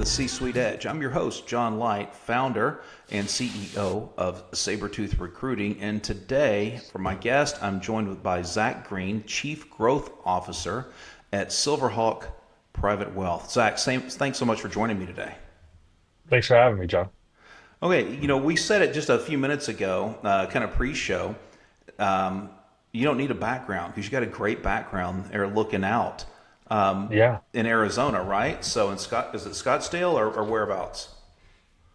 the C-Suite Edge. I'm your host, John Light, founder and CEO of Sabretooth Recruiting. And today, for my guest, I'm joined by Zach Green, Chief Growth Officer at Silverhawk Private Wealth. Zach, thanks so much for joining me today. Thanks for having me, John. Okay, we said it just a few minutes ago, kind of pre-show. You don't need a background because you got a great background there looking out Yeah. in Arizona, right? So is it Scottsdale or whereabouts?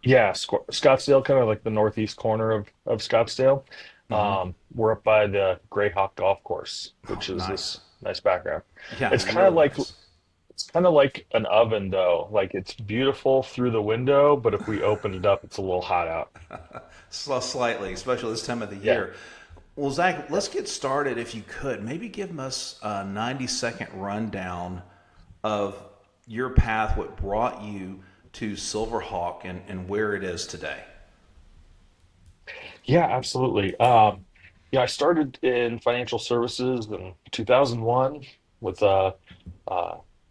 Yeah. Scottsdale, kind of like the northeast corner of Scottsdale. Hmm. We're up by the Greyhawk Golf Course, Oh, which is nice. this nice background. Yeah, It's kind of really like nice. it's kind of like an oven though. Like it's beautiful through the window, but if we open it up, it's a little hot out. Slightly, especially this time of the Yeah. year. Well, Zach, Yeah. let's get started if you could. Maybe give us a 90-second rundown of your path, what brought you to Silverhawk and where it is today. Yeah, absolutely. I started in financial services in 2001 with a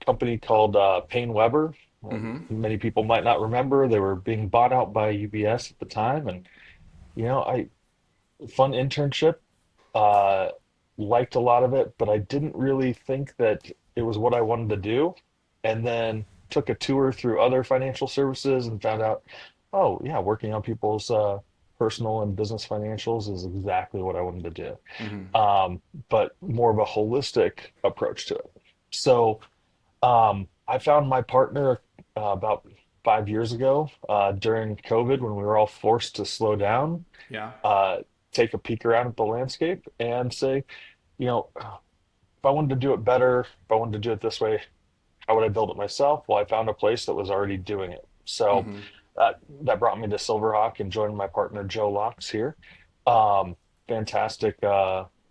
company called Payne Weber. Hmm. Many people might not remember they were being bought out by UBS at the time, and I fun internship. Uh, Liked a lot of it, but I didn't really think that it was what I wanted to do. And then took a tour through other financial services and found out, oh yeah, working on people's personal and business financials is exactly what I wanted to do. Hmm. But more of a holistic approach to it. So I found my partner about 5 years ago during COVID when we were all forced to slow down, Yeah. uh, take a peek around at the landscape and say, if I wanted to do it better, if I wanted to do it this way, how would I build it myself? Well, I found a place that was already doing it. So Hmm. that brought me to Silverhawk and joined my partner Joe Locks here. Um, Fantastic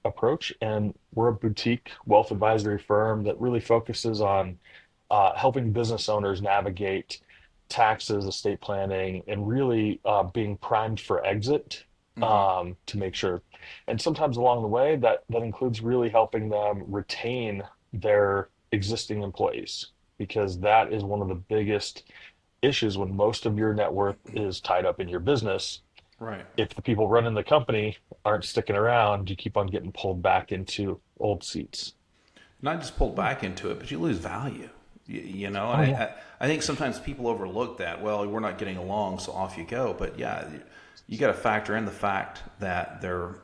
approach, and we're a boutique wealth advisory firm that really focuses on helping business owners navigate taxes, estate planning, and really being primed for exit Hmm. to make sure. And sometimes along the way, that includes really helping them retain their existing employees, because that is one of the biggest issues when most of your net worth is tied up in your business. Right. If the people running the company aren't sticking around, you keep on getting pulled back into old seats. Not just pull back into it, but you lose value. And Oh yeah. I think sometimes people overlook that. Well, we're not getting along, so off you go. But yeah, you got to factor in the fact that there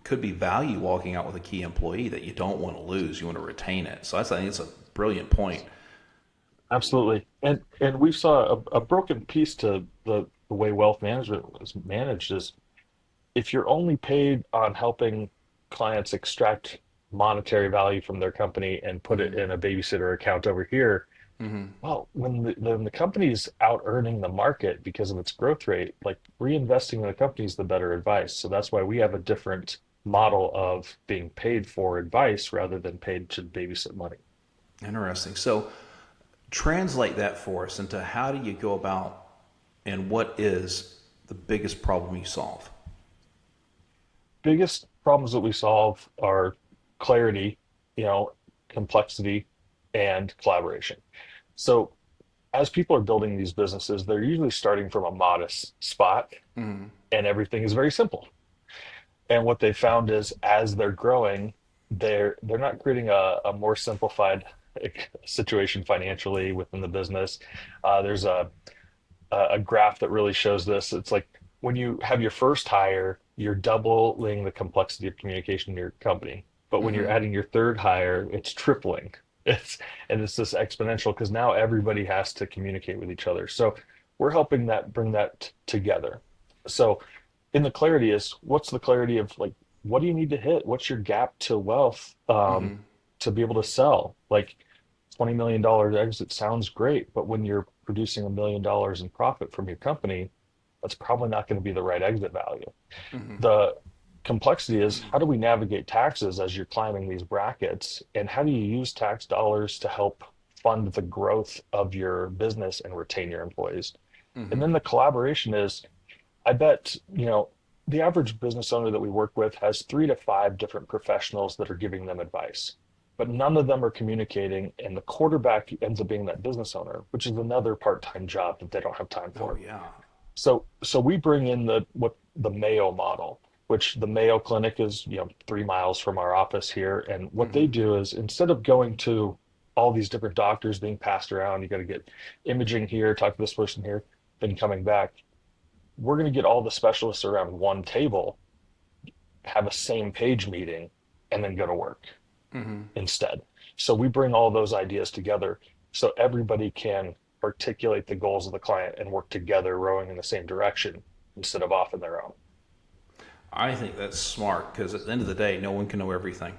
could be value walking out with a key employee that you don't want to lose. You want to retain it. So I think it's a brilliant point. Absolutely. And we saw a broken piece to the way wealth management was managed is if you're only paid on helping clients extract monetary value from their company and put it Hmm. in a babysitter account over here, Hmm. well, when the company's out earning the market because of its growth rate, like reinvesting in the company is the better advice. So that's why we have a different model of being paid for advice rather than paid to babysit money. Interesting. So translate that for us into how do you go about and what is the biggest problem you solve? Biggest problems that we solve are clarity, you know, complexity, and collaboration. So as people are building these businesses, they're usually starting from a modest spot Hmm. and everything is very simple. And what they found is as they're growing, they're not creating a more simplified situation financially within the business. There's a graph that really shows this. It's like when you have your first hire, you're doubling the complexity of communication in your company. But when you're Hmm. adding your third hire, it's tripling. It's this exponential because now everybody has to communicate with each other. So we're helping that bring that together. So in the clarity is what's the clarity of like what do you need to hit? What's your gap to wealth Hmm. to be able to sell? Like $20 million exit sounds great, but when you're producing $1 million in profit from your company, that's probably not going to be the right exit value. Hmm. The complexity is how do we navigate taxes as you're climbing these brackets, and how do you use tax dollars to help fund the growth of your business and retain your employees? And Hmm. then the collaboration is, I bet, the average business owner that we work with has 3 to 5 different professionals that are giving them advice. but none of them are communicating, and the quarterback ends up being that business owner, which is another part-time job that they don't have time Oh for. yeah. So we bring in the Mayo model, which the Mayo Clinic is, 3 miles from our office here. And what they Hmm. do is, instead of going to all these different doctors being passed around, you got to get imaging here, talk to this person here, then coming back, we're going to get all the specialists around one table, have a same page meeting, and then go to work Hmm. instead. So we bring all those ideas together so everybody can articulate the goals of the client and work together, rowing in the same direction instead of off in their own. I think that's smart because at the end of the day, no one can know everything.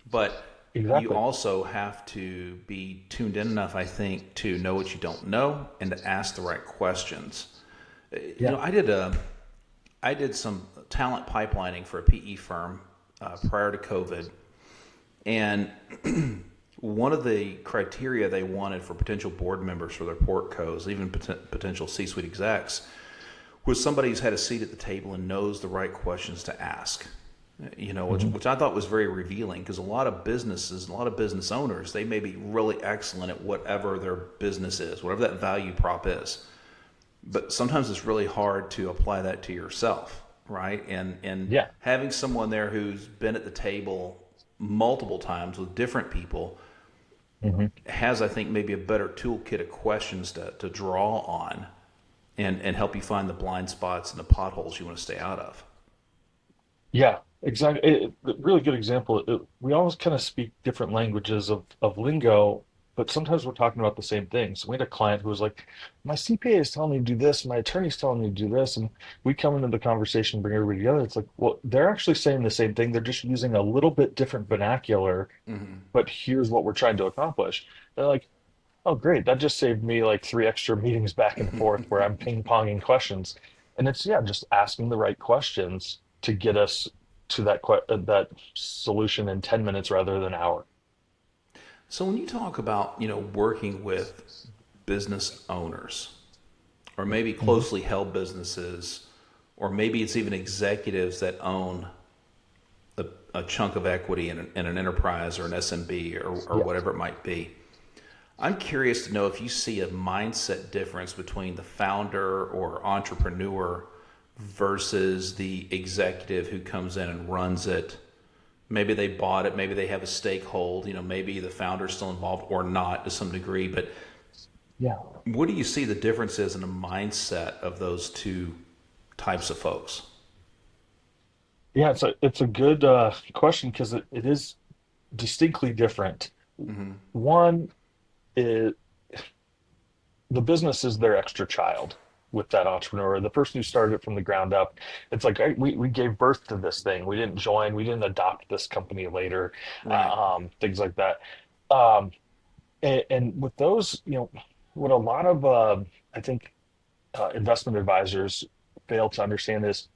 But you Exactly. also have to be tuned in enough, I think, to know what you don't know and to ask the right questions. Yeah. I did some talent pipelining for a PE firm prior to COVID, and one of the criteria they wanted for potential board members for their portcos, even potential C-suite execs, was somebody who's had a seat at the table and knows the right questions to ask. Hmm. Which I thought was very revealing because a lot of businesses, a lot of business owners, they may be really excellent at whatever their business is, whatever that value prop is. But sometimes it's really hard to apply that to yourself, right? And Yeah. having someone there who's been at the table multiple times with different people Hmm. has, I think, maybe a better toolkit of questions to draw on and help you find the blind spots and the potholes you want to stay out of. Yeah, exactly. Really good example. We always kind of speak different languages of lingo, but sometimes we're talking about the same thing. So we had a client who was like, "My CPA is telling me to do this, my attorney's telling me to do this," and we come into the conversation, bring everybody together. It's like, well, they're actually saying the same thing. They're just using a little bit different vernacular, Hmm. but here's what we're trying to accomplish. They're like, "Oh, great! That just saved me like three extra meetings back and forth where I'm ping-ponging questions." And it's, yeah, just asking the right questions to get us to that solution in 10 minutes rather than an hour. So when you talk about, working with business owners or maybe Mhm. closely held businesses, or maybe it's even executives that own a chunk of equity in an enterprise or an SMB or Yeah. whatever it might be. I'm curious to know if you see a mindset difference between the founder or entrepreneur versus the executive who comes in and runs it. Maybe they bought it, maybe they have a stakehold, maybe the founder's still involved or not to some degree. But Yeah. what do you see the difference is in the mindset of those two types of folks? Yeah, it's a good question because it is distinctly different. Hmm. One is the business is their extra child with that entrepreneur, the person who started it from the ground up. It's like, "Hey, we gave birth to this thing. We didn't join. We didn't adopt this company later," Right. things like that. Um, and with those, what a lot of I think investment advisors fail to understand is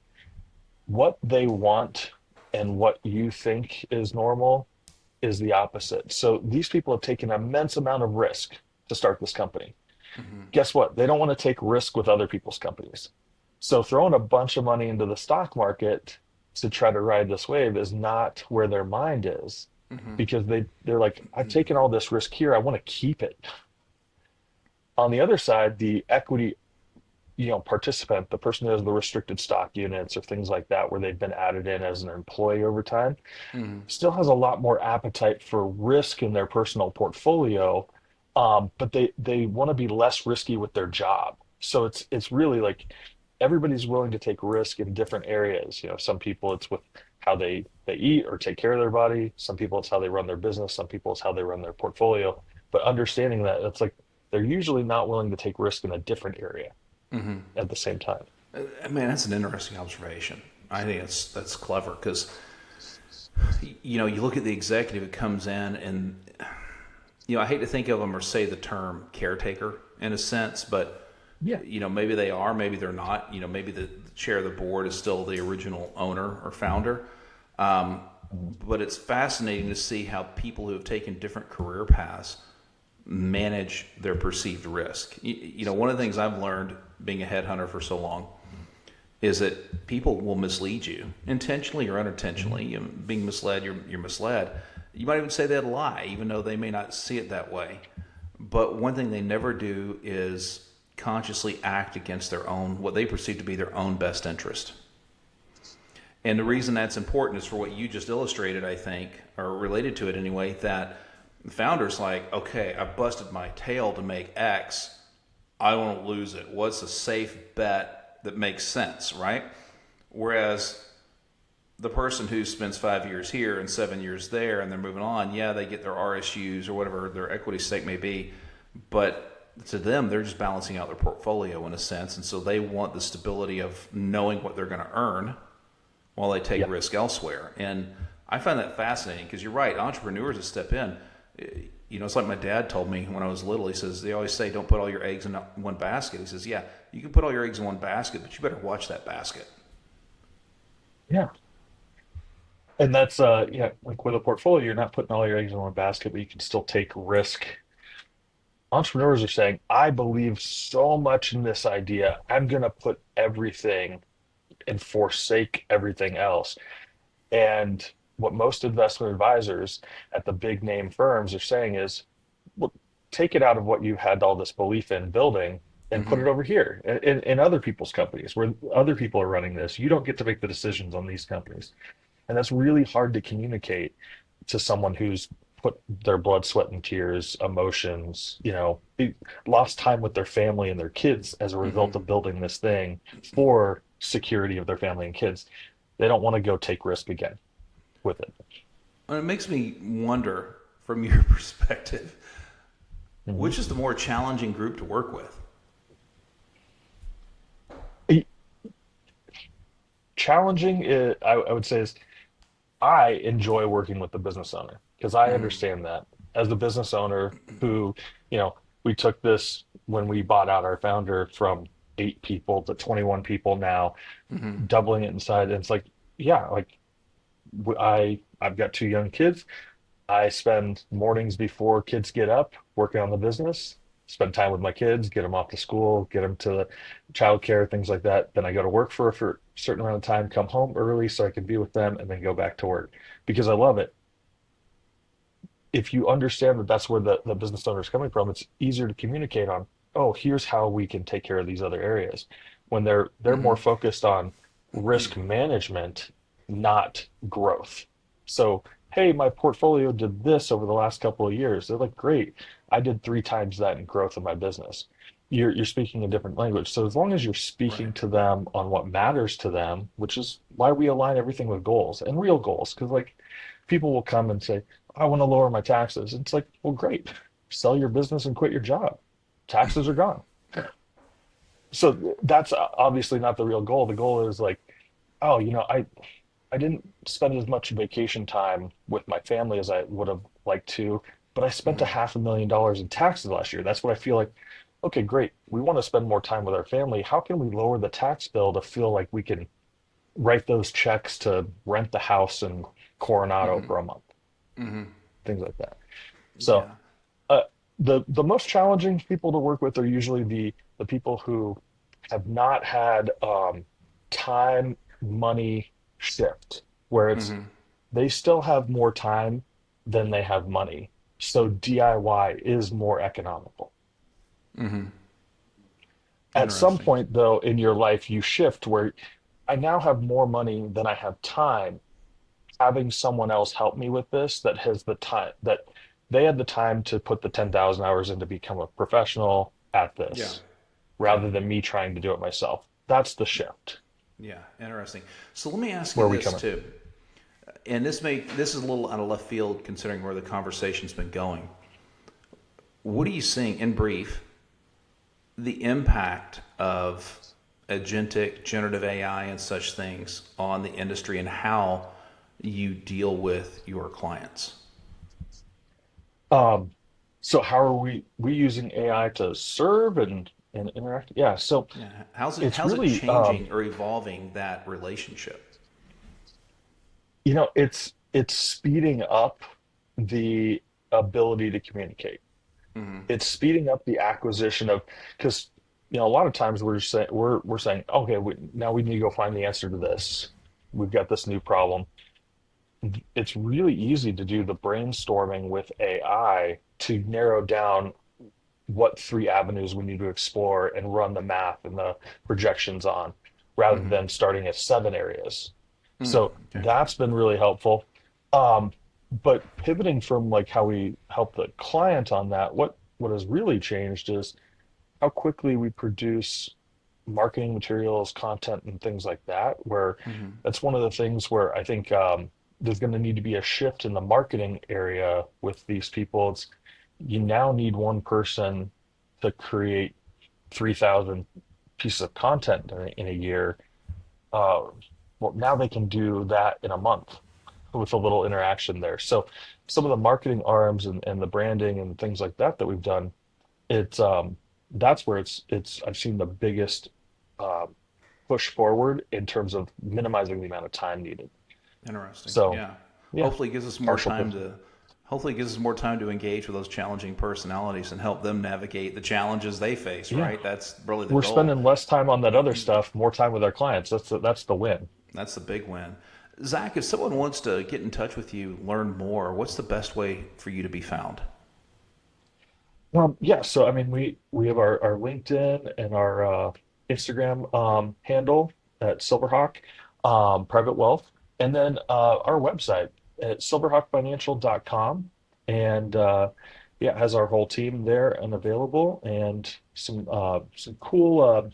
what they want and what you think is normal is the opposite. So these people have taken an immense amount of risk to start this company. Hmm. Guess what? They don't want to take risk with other people's companies. So throwing a bunch of money into the stock market to try to ride this wave is not where their mind is, Hmm. because they're like, "I've taken all this risk here. I want to keep it." On the other side, the equity, participant, the person who has the restricted stock units or things like that, where they've been added in as an employee over time, Hmm. still has a lot more appetite for risk in their personal portfolio, but they want to be less risky with their job. So it's really like everybody's willing to take risk in different areas. Some people it's with how they eat or take care of their body. Some people it's how they run their business. Some people it's how they run their portfolio. But understanding that it's like they're usually not willing to take risk in a different area Hmm. at the same time. Man, that's an interesting observation. I think that's clever because you look at the executive who comes in and I hate to think of them or say the term caretaker in a sense, but Yeah. maybe they are, maybe they're not. Maybe the chair of the board is still the original owner or founder. Um, but it's fascinating to see how people who have taken different career paths manage their perceived risk. One of the things I've learned being a headhunter for so long is that people will mislead you intentionally or unintentionally. Mhm. Being misled, you're misled. You might even say they lie, even though they may not see it that way. But one thing they never do is consciously act against their own, what they perceive to be their own best interest. And the reason that's important is for what you just illustrated, I think, or related to it anyway, that the founder's like, okay, I busted my tail to make X. I don't want to lose it. What's a safe bet that makes sense, right? Whereas the person who spends 5 years here and 7 years there and they're moving on, yeah, they get their RSUs or whatever their equity stake may be, but to them, they're just balancing out their portfolio in a sense. And so they want the stability of knowing what they're going to earn while they take Yeah. risk elsewhere. And I find that fascinating because you're right, entrepreneurs that step in, it's like my dad told me when I was little. He says, they always say, don't put all your eggs in one basket. He says, yeah, you can put all your eggs in one basket, but you better watch that basket. Yeah. And that's yeah, like with a portfolio, you're not putting all your eggs in one basket, but you can still take risk. Entrepreneurs are saying, I believe so much in this idea. I'm going to put everything and forsake everything else. And what most investment advisors at the big name firms are saying is, well, take it out of what you had all this belief in building and put Mm-hmm. it over here in other people's companies where other people are running this. You don't get to make the decisions on these companies. And that's really hard to communicate to someone who's put their blood, sweat, and tears, emotions, lost time with their family and their kids as a Mm-hmm. result of building this thing for security of their family and kids. They don't want to go take risk again with it. And it makes me wonder, from your perspective, Mhm. which is the more challenging group to work with? Challenging, I would say, is I enjoy working with the business owner because I Mm-hmm. understand that as the business owner who, we took this when we bought out our founder from 8 people to 21 people now, Mm-hmm. doubling it inside. And it's like, yeah, like I've got 2 young kids. I spend mornings before kids get up working on the business, spend time with my kids, get them off to school, get them to childcare, things like that. Then I go to work for a certain amount of time, come home early so I can be with them, and then go back to work because I love it. If you understand that that's where the business owner is coming from, it's easier to communicate on, oh, here's how we can take care of these other areas. When they're more Mm-hmm. focused on risk management, not growth. So, hey, my portfolio did this over the last couple of years. They're like, great, I did 3 times that in growth of my business. You're speaking a different language. So as long as you're Right. speaking to them on what matters to them, which is why we align everything with goals and real goals, because like people will come and say, I want to lower my taxes. It's like, well, great. Sell your business and quit your job. Taxes are gone. So that's obviously not the real goal. The goal is like, oh, I didn't spend as much vacation time with my family as I would have liked to, but I spent a Mm-hmm. $500,000 in taxes last year. That's what I feel like. Okay, great. We want to spend more time with our family. How can we lower the tax bill to feel like we can write those checks to rent the house in Coronado Mm-hmm. for a month? Mm-hmm. Things like that. So Yeah. uh, the most challenging people to work with are usually the people who have not had time money shift, where it's Mm-hmm. they still have more time than they have money. So DIY is more economical. Mm-hmm. At some Interesting. point, though, in your life, you shift where I now have more money than I have time. Having someone else help me with this that has the time that they had the time to put the 10,000 hours in to become a professional at Yeah. this Yeah. rather than me trying to do it myself. That's the shift Yeah. Interesting. So let me ask you where we this come in. too. And this is a little out of left field considering where the conversation's been going. What are you seeing in brief the impact of agentic, generative AI, and such things on the industry and how you deal with your clients? Um, so how are we using AI to serve and interact? Yeah, so Yeah. it's How's it really changing or evolving that relationship? it's speeding up the ability to communicate. Mm-hmm. It's speeding up the acquisition of because a lot of times we're saying okay now we need to go find the answer to this. We've got this new problem. it's really easy to do the brainstorming with AI to narrow down what three avenues we need to explore and run the math and the projections on, rather Mm-hmm. than starting at seven areas. Mm, So okay. that's been really helpful. Um, but pivoting from like how we help the client on that, what has really changed is how quickly we produce marketing materials, content, and things like that. Where Mm-hmm. that's one of the things where I think there's going to need to be a shift in the marketing area with these people. It's you now need one person to create 3,000 pieces of content in a year. Uh, well, now they can do that in a month with a little interaction there. So some of the marketing arms and the branding and things like that that we've done, it's that's where it's I've seen the biggest uh, push forward in terms of minimizing the amount of time needed. Interesting. So Yeah. yeah, Hopefully, it gives us more partial time pivot. to. Hopefully, it gives us more time to engage with those challenging personalities and help them navigate the challenges they face. Yeah, Right. That's really the we're goal. spending less time on that other stuff, more time with our clients. That's the win. That's the big win. Zach, if someone wants to get in touch with you, learn more, what's the best way for you to be found? Yeah, so I mean, we have our LinkedIn and our Instagram handle at Silverhawk Private Wealth, and then our website at silverhawkfinancial.com, and yeah, it has our whole team there and available, and some cool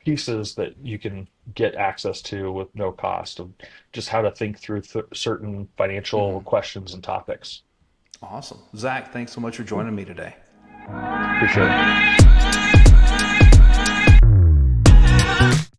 pieces that you can get access to with no cost of just how to think through certain financial Mm-hmm. questions and topics. Awesome. Zach, thanks so much for joining me today. Appreciate it.